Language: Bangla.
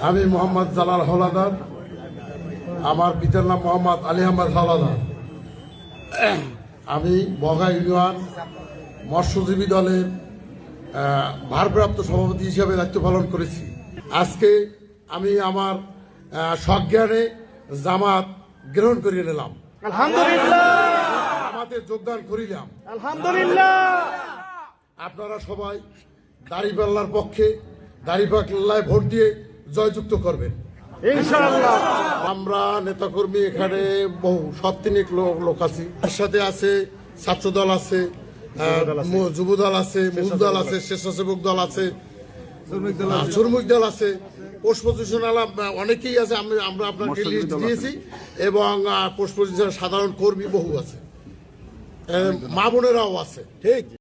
আমি মোহাম্মদ জালাল হলাদার, আমার পিতার নাম মোহাম্মদ আলী আহমদ হলাদার। আমি বগা ইউনিয়ন মৎস্যজীবী দলের ভারপ্রাপ্ত সভাপতি হিসেবে দায়িত্ব পালন করেছি। আজকে আমি আমার সজ্ঞানে জামাত গ্রহণ করিয়ে নিলাম, আলহামদুলিল্লাহ। আমাদের যোগদান করিলাম, আলহামদুলিল্লাহ। আপনারা সবাই দাঁড়িপাল্লার পক্ষে দাঁড়িপাল্লায় ভোট দিয়ে জয়যুক্ত করবেন ইনশাআল্লাহ। আমরা নেতাকর্মী এখানে বহু সত্তিনিক লোক আছি। তার সাথে আছে ছাত্র দল আছে, যুব দল আছে, মূল দল আছে, স্বেচ্ছাসেবক দল আছে, শ্রমিক দল আছে, পোস্ট পজিশনাল অনেকেই আছে। আমরা আপনাকে লিস্ট দিয়েছি এবং পোস্ট পজিশনাল সাধারণ কর্মী বহু আছে, মা বোনেরাও আছে। ঠিক।